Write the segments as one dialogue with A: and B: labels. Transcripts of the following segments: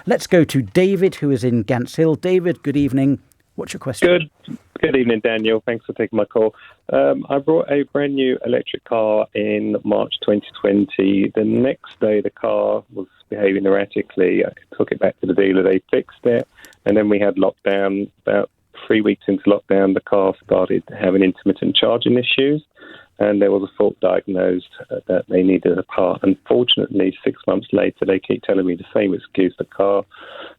A: Let's go to David, who is in Gants Hill. David, good evening. What's your question?
B: Good evening, Daniel. Thanks for taking my call. I brought a brand new electric car in March 2020. The next day, the car was behaving erratically. I took it back to the dealer. They fixed it. And then we had lockdown. About 3 weeks into lockdown, the car started having intermittent charging issues. And there was a fault diagnosed that they needed a part. Unfortunately, 6 months later, they keep telling me the same excuse. The car,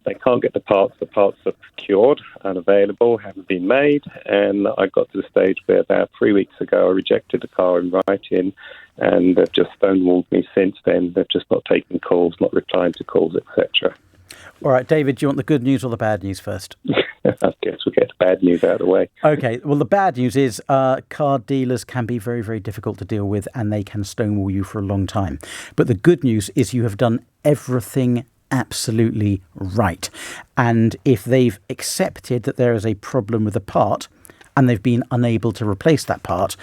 B: they can't get the parts. The parts are procured, unavailable, haven't been made. And I got to the stage where about 3 weeks ago, I rejected the car in writing. And they've just stonewalled me since then. They've just not taken calls, not replying to calls, etc.
A: All right, David, do you want the good news or the bad news first?
B: I guess we'll get the bad news out of the way.
A: Okay, well, the bad news is car dealers can be very, very difficult to deal with and they can stonewall you for a long time. But the good news is you have done everything absolutely right. And if they've accepted that there is a problem with a part and they've been unable to replace that part,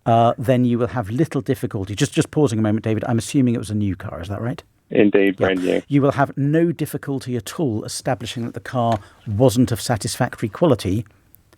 A: then you will have little difficulty. Just pausing a moment, David, I'm assuming it was a new car, is that right?
B: Indeed, brand new.
A: You will have no difficulty at all establishing that the car wasn't of satisfactory quality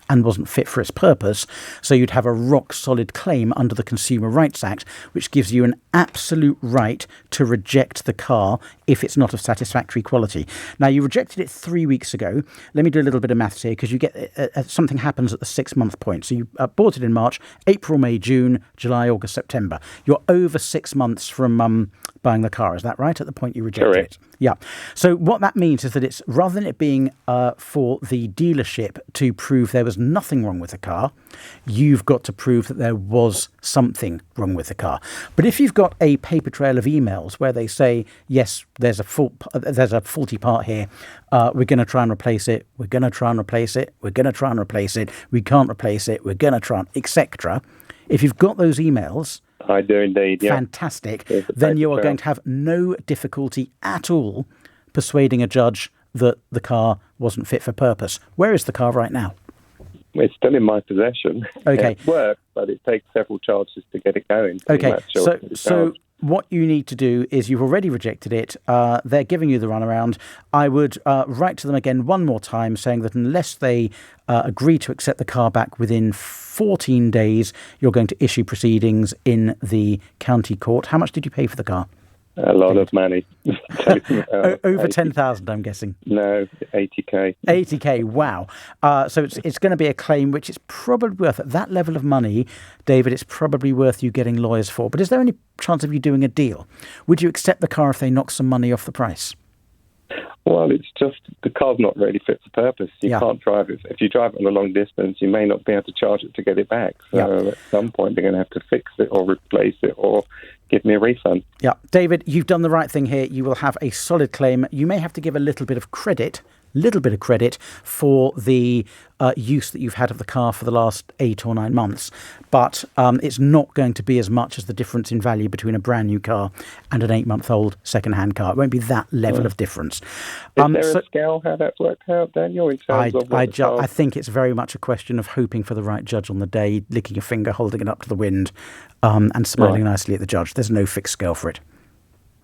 A: and wasn't fit for its purpose. So you'd have a rock-solid claim under the Consumer Rights Act, which gives you an absolute right to reject the car if it's not of satisfactory quality. Now, you rejected it 3 weeks ago. Let me do a little bit of maths here, because you get something happens at the 6 month point. So you bought it in March, April, May, June, July, August, September. You're over 6 months from buying the car. Is that right, at the point you rejected
B: Correct.
A: it? Yeah. So what that means is that it's, rather than it being for the dealership to prove there was nothing wrong with the car, you've got to prove that there was something wrong with the car. But if you've got a paper trail of emails where they say, yes, there's a faulty part here, we're going to try and replace it, we're going to try and replace it, we're going to try and replace it, we can't replace it, we're going to try and, etc. If you've got those emails,
B: I do indeed, yeah.
A: Fantastic. Then you are going to have no difficulty at all persuading a judge that the car wasn't fit for purpose. Where is the car right now?
B: It's still in my possession.
A: Okay.
B: It works, but it takes several charges to get it going.
A: Okay, so what you need to do is, you've already rejected it. They're giving you the runaround. I would write to them again one more time saying that unless they agree to accept the car back within 14 days, you're going to issue proceedings in the county court. How much did you pay for the car?
B: A lot of money.
A: Over 10,000, I'm guessing.
B: No, 80k.
A: 80k, wow. So it's going to be a claim which is probably worth, at that level of money, David, it's probably worth you getting lawyers for. But is there any chance of you doing a deal? Would you accept the car if they knock some money off the price?
B: Well, it's just the car's not really fit for purpose. You can't drive it. If you drive it on a long distance, you may not be able to charge it to get it back. So at some point, they're going to have to fix it or replace it or give me a refund. Yeah.
A: David, you've done the right thing here. You will have a solid claim. You may have to give a little bit of credit for the use that you've had of the car for the last 8 or 9 months. But it's not going to be as much as the difference in value between a brand new car and an 8-month-old second-hand car. It won't be that level of difference.
B: Is there a scale how that's worked out, Daniel, in terms of
A: I think it's very much a question of hoping for the right judge on the day, licking your finger, holding it up to the wind, and smiling nicely at the judge. There's no fixed scale for it.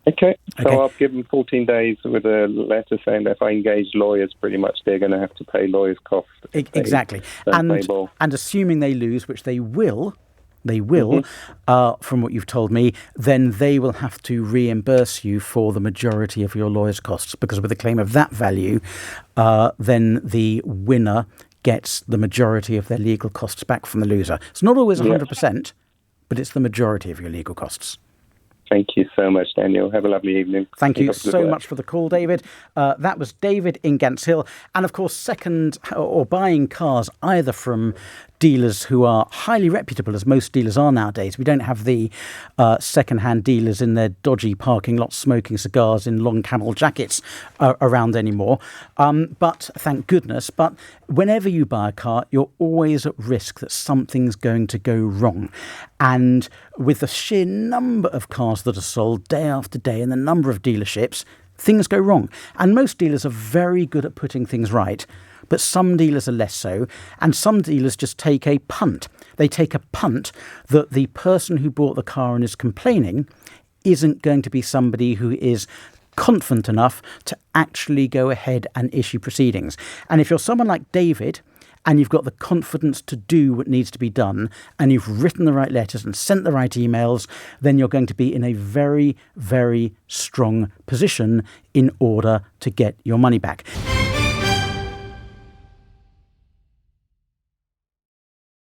B: Okay, so I've given 14 days with a letter saying that if I engage lawyers, pretty much they're going to have to pay lawyers' costs.
A: Exactly. And assuming they lose, which they will, from what you've told me, then they will have to reimburse you for the majority of your lawyer's costs, because with a claim of that value, then the winner gets the majority of their legal costs back from the loser. It's not always 100%, but it's the majority of your legal costs.
B: Thank you so much, Daniel. Have a lovely evening.
A: Thank you so much for the call, David. That was David in Gants Hill. And of course, second or buying cars either from dealers who are highly reputable, as most dealers are nowadays. We don't have the second-hand dealers in their dodgy parking lots smoking cigars in long camel jackets around anymore. But thank goodness. But whenever you buy a car, you're always at risk that something's going to go wrong. And with the sheer number of cars that are sold day after day and the number of dealerships, things go wrong. And most dealers are very good at putting things right, but some dealers are less so, and some dealers just take a punt. They take a punt that the person who bought the car and is complaining isn't going to be somebody who is confident enough to actually go ahead and issue proceedings. And if you're someone like David, and you've got the confidence to do what needs to be done, and you've written the right letters and sent the right emails, then you're going to be in a very, very strong position in order to get your money back.